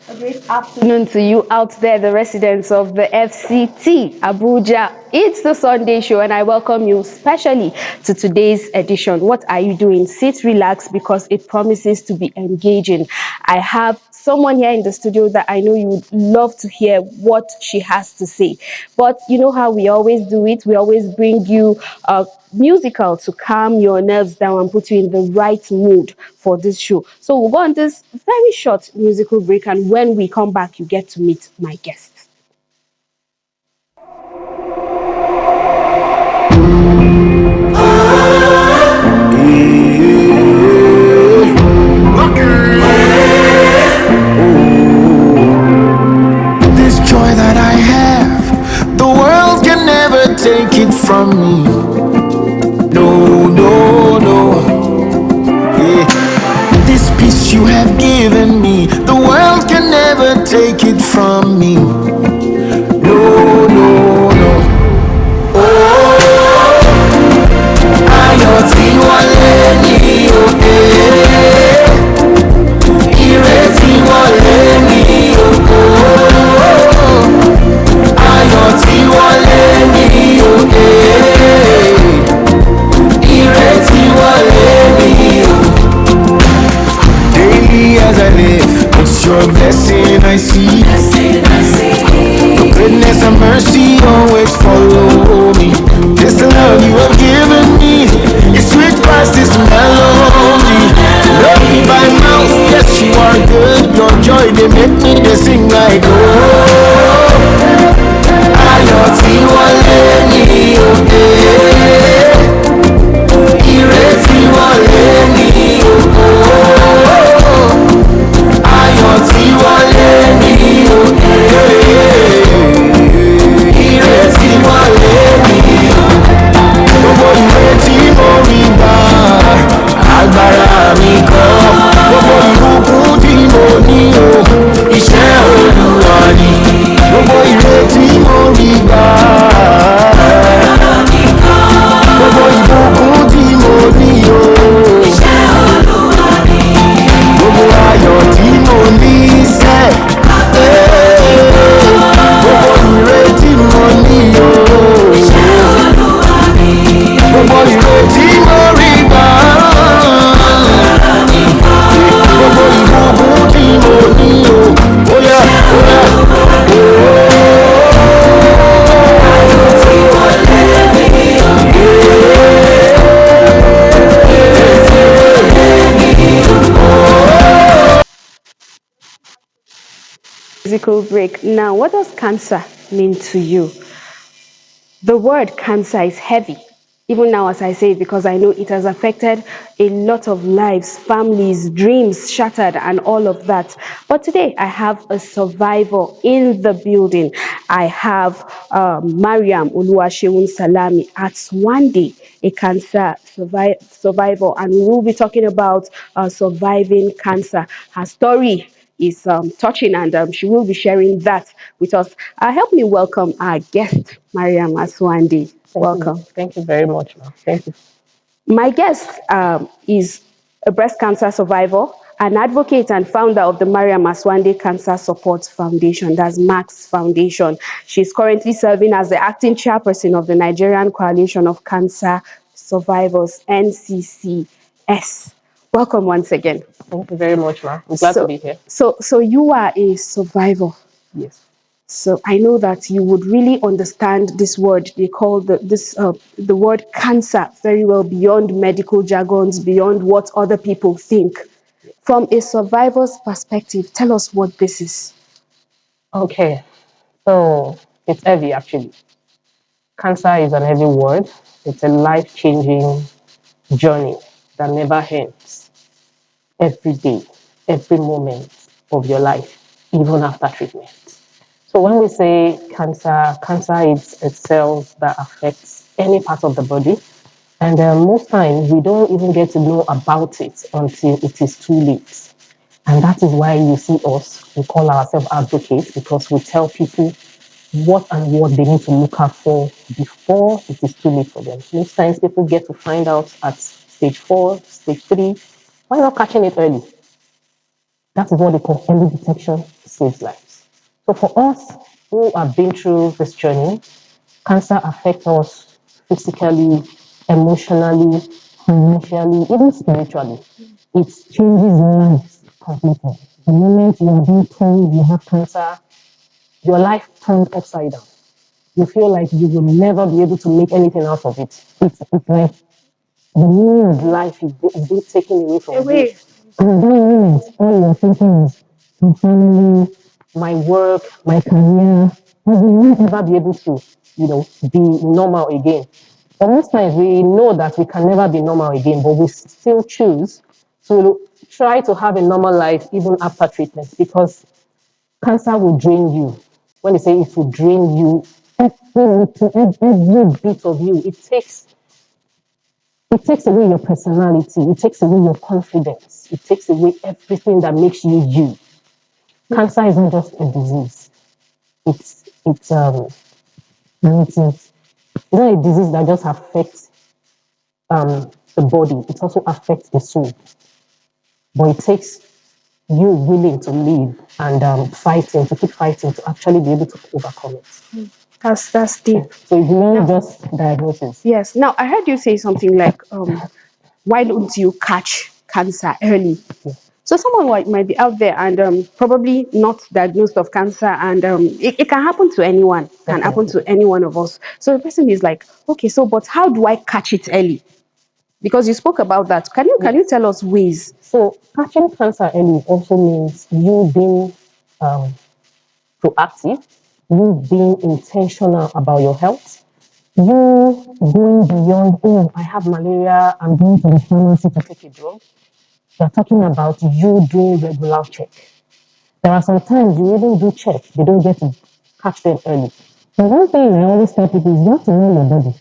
A great afternoon to you out there, the residents of the FCT, Abuja. It's the Sunday show, and I welcome you specially to today's edition. What are you doing? Sit, relax, because it promises to be engaging. I have someone here in the studio that I know you would love to hear what she has to say. But you know how we always do it? We always bring you musical to calm your nerves down and put you in the right mood for this show. So we'll go on this very short musical break, and when we come back, you get to meet my guest. This joy that I have, the world can never take it from me. No, no, no. Yeah. This peace you have given me, the world can never take it from me. No, no, no. Oh, ayọ̀ tí wọlé ní òde, ire tí wọlé ní ògo. Ayọ̀ tí wọlé ní òde, ire tí wọlé ní ògo. Daily as I live, it's your blessing I see. Your goodness and mercy always follow me. This love you have given me, it's sweet past this melody. Love me by mouth, yes you are good. Your joy they make me they sing like oh. Ayọ̀ tí wọlé ní òde, ire tí wọlé ní ògo. Ayọ̀ tí wọlé ní òde, ire tí wọlé ní ògo. Gbogbo ire tí mo rí gbà, agbára mi kọ́. Gbogbo ìbùkún tí mo ní o, iṣẹ́ Olúwa ni. Gbogbo ire tí mo rí gbà, gbogbo ìbùkún tí mo ní o, iṣẹ́ Olúwa ni. Gbogbo ayọ̀ tí mo ní sẹ́, gbogbo ire tí mo ní o, iṣẹ́ Olúwa ni. Gbogbo ire tí mo rí gbà, gbogbo ìbùkún tí mo ní o, óyá óyá. Musical break. Now, what does cancer mean to you? The word cancer is heavy, even now as I say it, because I know it has affected a lot of lives, families, dreams shattered, and all of that. But today I have a survivor in the building. I have Mariam Oluwaseun Salami at one day, a cancer survivor, and we will be talking about surviving cancer. Her story is touching, and she will be sharing that with us. Help me welcome our guest, Mariam Aswandi. Welcome. Thank you very much, ma'am. Thank you. My guest is a breast cancer survivor, an advocate and founder of the Mariam Aswandi Cancer Support Foundation, that's MAX Foundation. She's currently serving as the acting chairperson of the Nigerian Coalition of Cancer Survivors, NCCS. Welcome once again. Thank you very much, ma'am. I'm glad to be here. So you are a survivor. Yes. So I know that you would really understand this word. They call the word cancer very well, beyond medical jargons, beyond what other people think. From a survivor's perspective, tell us what this is. Okay. So it's heavy, actually. Cancer is an heavy word. It's a life-changing journey that never ends. Every day, every moment of your life, even after treatment. So when we say cancer, cancer is a cell that affects any part of the body. And most times we don't even get to know about it until it is too late. And that is why you see us, we call ourselves advocates, because we tell people what and what they need to look out for before it is too late for them. Most times people get to find out at stage 4, stage 3. Why not catching it early? That is what they call early detection saves lives. So for us who have been through this journey, cancer affects us physically, emotionally, financially, even spiritually. It changes lives completely. The moment you are being told you have cancer, your life turns upside down. You feel like you will never be able to make anything out of it. It's like the meaning of life is being taken away from you. Away. And that moment, all you're thinking is my family, my work, my career. We will never be able to, be normal again. But most times we know that we can never be normal again, but we still choose to try to have a normal life even after treatment because cancer will drain you. When they say it will drain you, every bit of you, it takes away your personality, it takes away your confidence, it takes away everything that makes you you. Cancer isn't just a disease. It's not a disease that just affects the body, it also affects the soul. But it takes you willing to live and fighting to keep fighting to actually be able to overcome it. That's deep. So it's not just diagnosis. Yes. Now I heard you say something like, why don't you catch cancer early? So someone might be out there and probably not diagnosed of cancer, and it can happen to anyone, can happen Definitely. to any one of us. So the person is like, okay, so but how do I catch it early? Because you spoke about that. Can you tell us ways? So catching cancer early also means you being um, proactive, you being intentional about your health, you going beyond, oh, I have malaria, I'm going to the pharmacy to take a drug. They're talking about you doing regular check. There are some times you even do check, they don't get to catch them early. The one thing I always tell people is you have to know your body.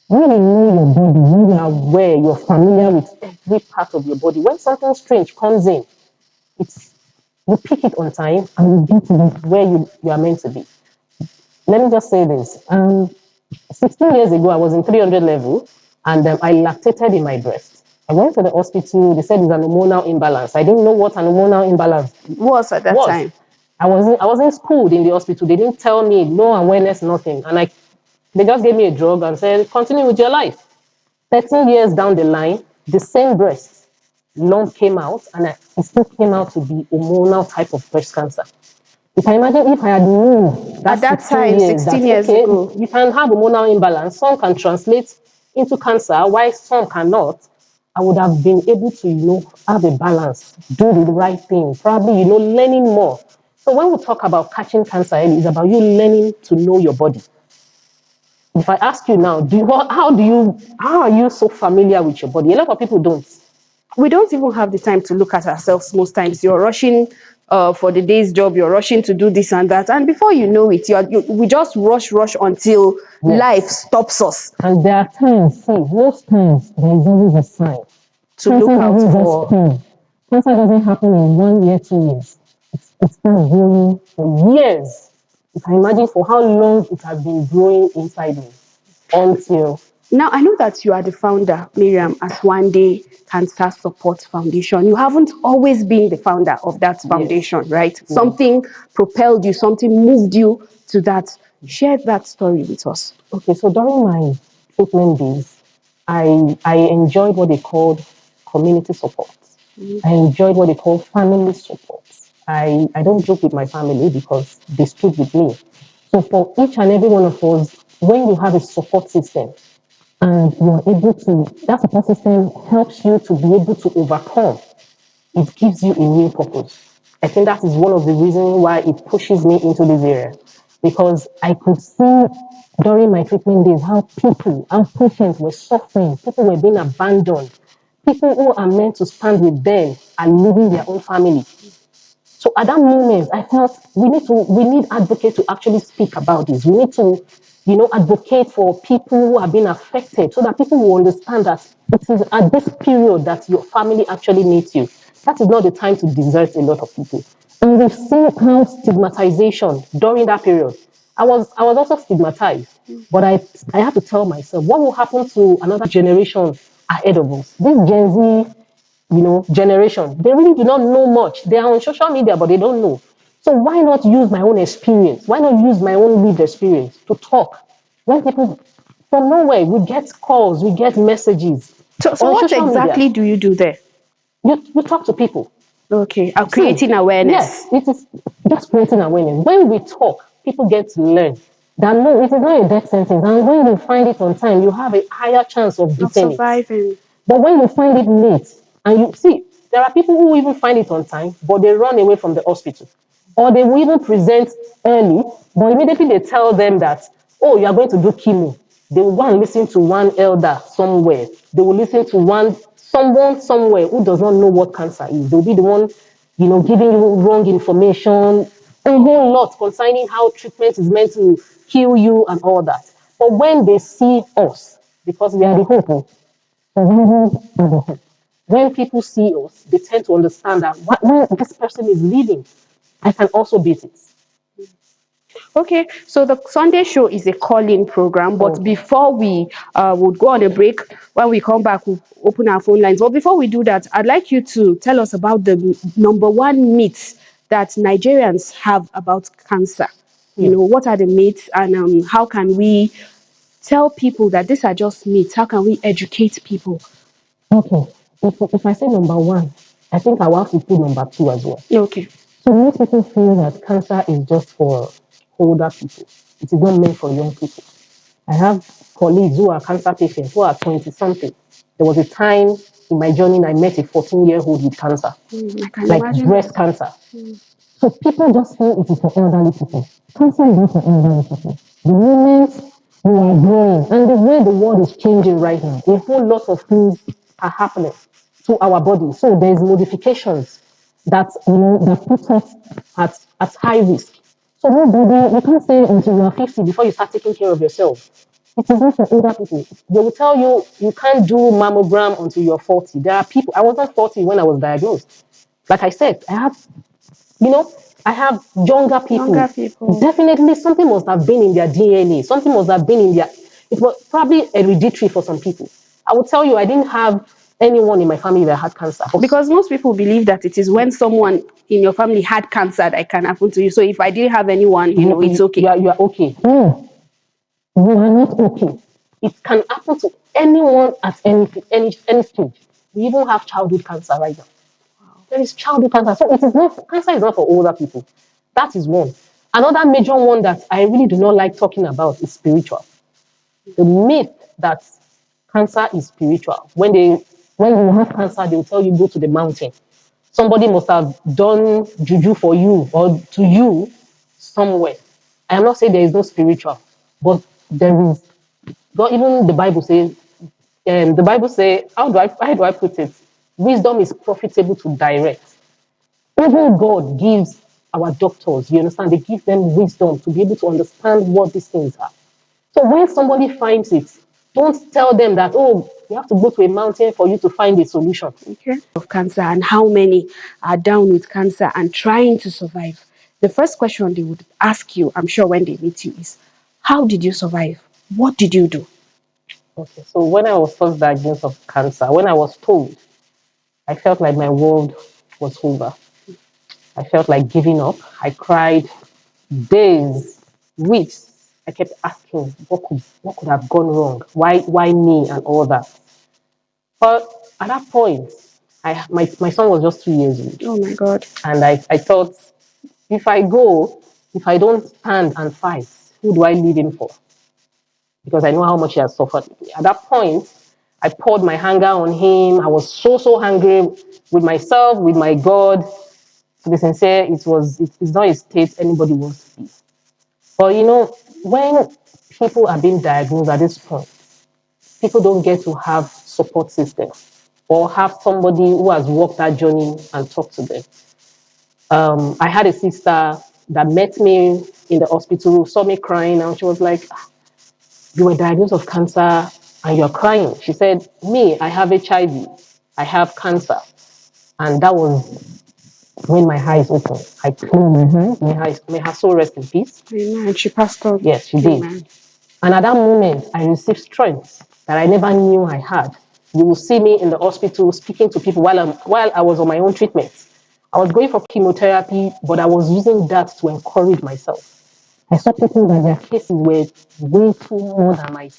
When you know your body, when you are aware, you're familiar with every part of your body. When something strange comes in, it's you pick it on time and you get to where you are meant to be. Let me just say this. 16 years ago, I was in 300 level and I lactated in my breast. I went to the hospital. They said it's an hormonal imbalance. I didn't know what an hormonal imbalance Was at that was. time. I wasn't schooled in the hospital. They didn't tell me, no awareness, nothing. And they just gave me a drug and said, continue with your life. 13 years down the line, the same breast lump came out and it still came out to be hormonal type of breast cancer. You can imagine if I had known that At that 16 time, years 16 that, years okay, ago. you can have hormonal imbalance, some can translate into cancer, while some cannot, I would have been able to, have a balance, do the right thing, probably, learning more. So when we talk about catching cancer, it's about you learning to know your body. If I ask you now, how are you so familiar with your body? A lot of people don't. We don't even have the time to look at ourselves most times. You're rushing for the day's job, you're rushing to do this and that. And before you know it, we just rush until life Yes. stops us And there are times, see, most times there is always a sign. to Cancer look out doesn't just for. come. Cancer doesn't happen in 1 year, 2 years. It starts growing for years. You can imagine for how long it has been growing inside me until. Now, I know that you are the founder, Miriam, as One Day Cancer Support Foundation. You haven't always been the founder of that Yes. foundation, right? No. Something propelled you, something moved you to that. Share that story with us. Okay, so during my treatment days, I enjoyed what they called community support. I enjoyed what they call family support. I don't joke with my family because they stood with me. So for each and every one of us, when you have a support system and you're able to, that support system helps you to be able to overcome, it gives you a new purpose. I think that is one of the reasons why it pushes me into this area. Because I could see during my treatment days how patients were suffering, people were being abandoned, people who are meant to stand with them are leaving their own family. So at that moment, I felt we need advocates to actually speak about this. We need to, advocate for people who are being affected so that people will understand that it is at this period that your family actually needs you. That is not the time to desert a lot of people. And we've seen how stigmatization during that period. I was also stigmatized, but I had to tell myself what will happen to another generation ahead of us. This Gen Z generation. They really do not know much. They are on social media, but they don't know. So why not use my own experience? Why not use my own lived experience to talk? When people from nowhere, we get calls, we get messages So on what social media. exactly do you do there? You talk to people. Okay, See, creating awareness. yes, it is just creating awareness. When we talk, people get to learn that no, it is not a death sentence. And when you find it on time, you have a higher chance of Of beating it. surviving. But when you find it late, and you see, there are people who even find it on time, but they run away from the hospital. Or they will even present early, but immediately they tell them that, oh, you are going to do chemo. They will go and listen to one elder somewhere. They will listen to someone somewhere who does not know what cancer is. They'll be the one, giving you wrong information, a whole lot concerning how treatment is meant to heal you and all that. But when they see us, because we are the hope, when people see us, they tend to understand that when this person is leaving, I can also beat it. Okay, so the Sunday show is a call-in program, but Okay. before we would go on a break, when we come back, we'll open our phone lines. But before we do that, I'd like you to tell us about the number one myth that Nigerians have about cancer. Yeah. What are the myths, and how can we tell people that these are just myths? How can we educate people? Okay. If I say number one, I think I will have to put number two as well. Okay. So most people feel that cancer is just for older people. It is not meant for young people. I have colleagues who are cancer patients who are 20 something. There was a time in my journey I met a 14-year-old with cancer, I can like imagine. breast cancer. So people just feel it is for elderly people. Cancer is not for elderly people. The moment you are growing and the way the world is changing right now, a whole lot of things are happening to our body. So there's modifications that put us at high risk. So nobody, you can't say until you are 50 before you start taking care of yourself. It is not for older people. They will tell you you can't do mammogram until you're 40. There are people, I wasn't 40 when I was diagnosed. Like I said, I have younger Younger people. people. Definitely something must have been in their DNA. Something must have been in it was probably hereditary for some people. I will tell you, I didn't have anyone in my family that had cancer. Because most people believe that it is when someone in your family had cancer that it can happen to you. So if I didn't have anyone, it's okay. You are okay. No, you are not okay. It can happen to anyone at any stage. We even have childhood cancer right now. There is childhood cancer. So it is not cancer is not for older people. That is one. Another major one that I really do not like talking about is spiritual. The myth that cancer is spiritual. When you have cancer, they will tell you go to the mountain. Somebody must have done juju for you or to you somewhere. I am not saying there is no spiritual, but there is. God, even the Bible say, how do I put it? Wisdom is profitable to direct. Even God gives our doctors, you understand, they give them wisdom to be able to understand what these things are. So when somebody finds it, don't tell them that, oh, you have to go to a mountain for you to find a solution. Okay. Of cancer, and how many are down with cancer and trying to survive. The first question they would ask you, I'm sure, when they meet you is, how did you survive? What did you do? Okay, so when I was first diagnosed of cancer, when I was told, I felt like my world was over. I felt like giving up. I cried days, weeks. I kept asking, what could have gone wrong? Why me and all that? But at that point, my son was just 2 years old. Oh my God. And I thought, if I go, if I don't stand and fight, who do I leave him for? Because I know how much he has suffered. At that point, I poured my anger on him. I was so angry with myself, with my God. To be sincere, it's not a state anybody wants to be. But when people are being diagnosed at this point, people don't get to have support system or have somebody who has walked that journey and talk to them. I had a sister that met me in the hospital, saw me crying, and she was like, you were diagnosed of cancer and you're crying. She said, me, I have HIV, I have cancer. And that was when my eyes opened. I closed my eyes. May her soul rest in peace. Amen. She passed on. Yes, she did. Amen. And at that moment, I received strength that I never knew I had. You will see me in the hospital speaking to people while I was on my own treatment. I was going for chemotherapy, but I was using that to encourage myself. I saw people that their cases were way too more than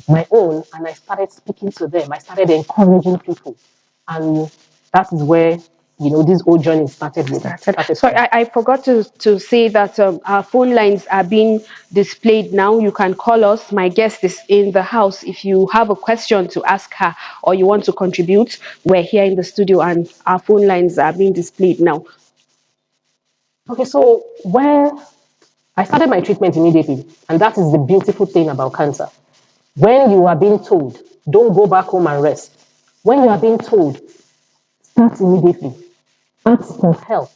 my own, and I started speaking to them. I started encouraging people, and that is where this whole journey started with. Started So from. I forgot to say that our phone lines are being displayed now. You can call us. My guest is in the house. If you have a question to ask her or you want to contribute, we're here in the studio and our phone lines are being displayed now. Okay, so where I started my treatment immediately, and that is the beautiful thing about cancer. When you are being told, don't go back home and rest. When you are being told, start immediately. Ask for help.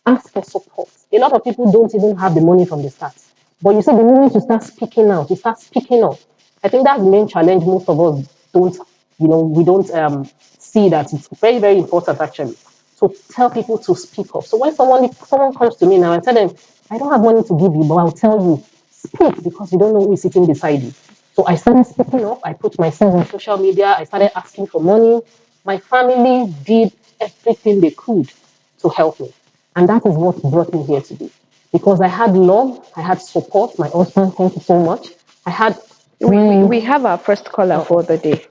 Ask for support. A lot of people don't even have the money from the start. But you see, the moment you start speaking out, you start speaking up. I think that's the main challenge most of us don't, we don't see that it's very, very important actually. So tell people to speak up. So when someone comes to me now, I tell them, I don't have money to give you, but I'll tell you, speak because you don't know who is sitting beside you. So I started speaking up. I put myself on social media. I started asking for money. My family did everything they could to help me. And that is what brought me here today. Because I had love, I had support. My husband, thank you so much. I had. We have our first caller for the day.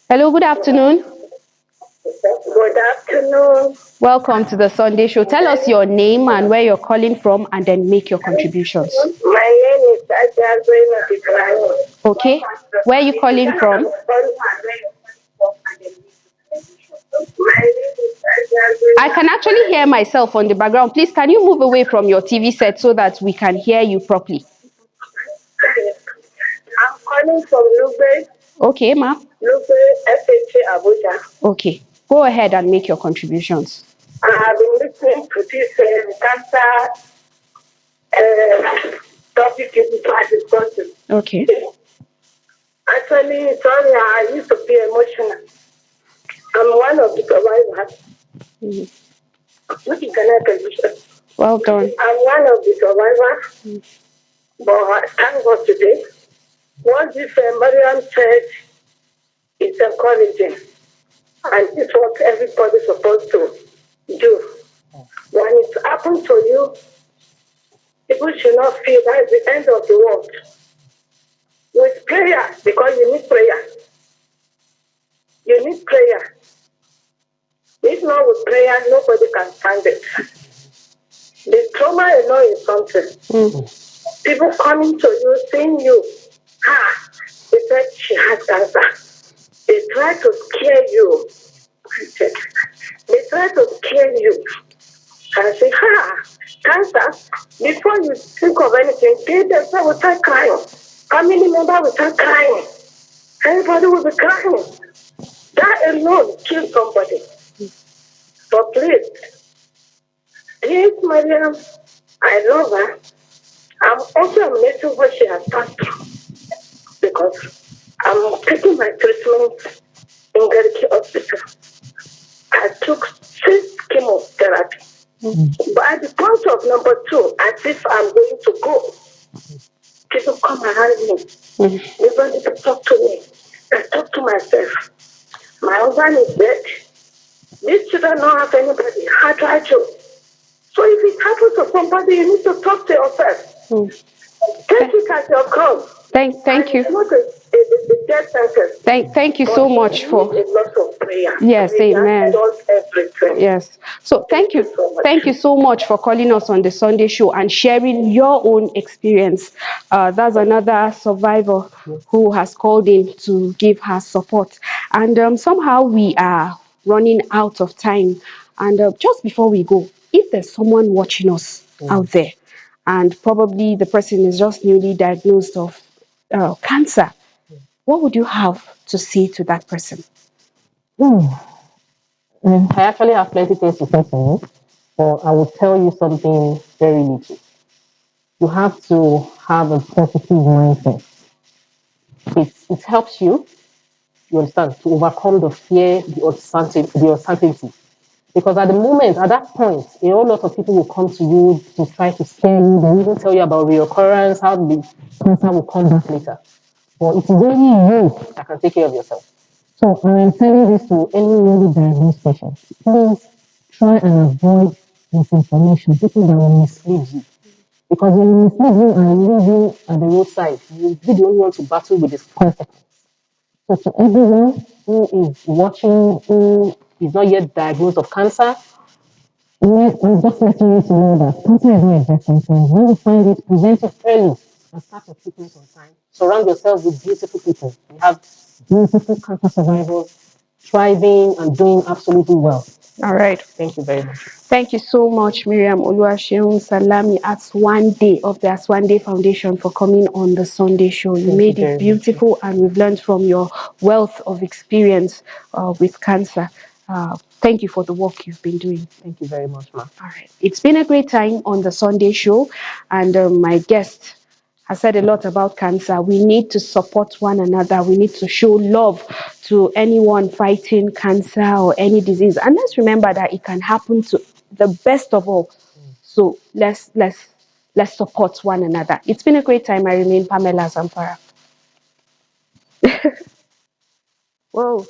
Hello, good afternoon. Good afternoon. Welcome to the Sunday show. Tell us your name and where you're calling from and then make your contributions. My name is Aja Ibrahim. Okay. Where are you calling from? I can actually hear myself on the background. Please, can you move away from your TV set so that we can hear you properly? I'm calling from Lugbe, Okay, ma. Lugbe, FHA, Abuja. Okay. Go ahead and make your contributions. I have been listening to this cancer topic you are discussing. Okay. Actually, sorry, I used to be emotional. I'm one of the survivors. Which is Ghana position. Well done. I'm one of the survivors. But thank God today. What this Mariam said is encouraging. And it's what everybody's supposed to do. When it happens to you, people should not feel that is the end of the world. With prayer, because you need prayer. You need prayer. If not with prayer, nobody can stand it. The trauma alone is something. People coming to you, seeing you, they said she has cancer. They try to scare you. They try to scare you. And say, cancer, before you think of anything, they themselves will start crying. Family member will start crying. Everybody will be crying. That alone kills somebody. So please, this Mariam, I love her. I'm also amazed what she has passed through. Because I'm taking my treatment in Gariki Hospital. I took 6 chemotherapy. But at the point of number 2, as if I'm going to go, people come around me. Nobody to talk to me. I talk to myself. My husband is dead. These children don't have anybody. How do I do? So if it happens to somebody, you need to talk to yourself. Take it as your crown. Thank you. It's not a death sentence. Thank you so much for a lot of prayer. yes, prayer amen. does everything. Yes. So thank you. Thank you so much for calling us on the Sunday show and sharing your own experience. That's another survivor who has called in to give her support. And somehow we are running out of time. And just before we go, if there's someone watching us out there, and probably the person is just newly diagnosed of cancer, what would you have to say to that person? I actually have plenty things to say to you, but I will tell you something very little. You have to have a positive mindset. It helps you understand, to overcome the fear, the uncertainty. Because at the moment, at that point, a whole lot of people will come to you to try to scare you. They will even tell you about reoccurrence, how the cancer will come back later. But it is only you that can take care of yourself. So I am telling this to any newly diagnosed patient. Please try and avoid misinformation, people that will mislead you. Because when you mislead you and leave you at the roadside, you'll be the only one to battle with this consequence. So to everyone who is watching, who is not yet diagnosed of cancer, I'm just letting you to know that cancer is not a death sentence. When you find it, prevent it early and start your treatment on time. Surround yourself with beautiful people. We have beautiful cancer survivors thriving and doing absolutely well. All right. Thank you very much. Thank you so much, Miriam Oluwaseun Salami at One Day of the One Day Foundation for coming on the Sunday show. You Thank made you it very much. beautiful, and we've learned from your wealth of experience with cancer. Thank you for the work you've been doing. Thank you very much, ma'am. All right. It's been a great time on the Sunday show, and my guest has said a lot about cancer. We need to support one another. We need to show love to anyone fighting cancer or any disease. And let's remember that it can happen to the best of all. So let's support one another. It's been a great time. I remain Pamela Zampara. Whoa.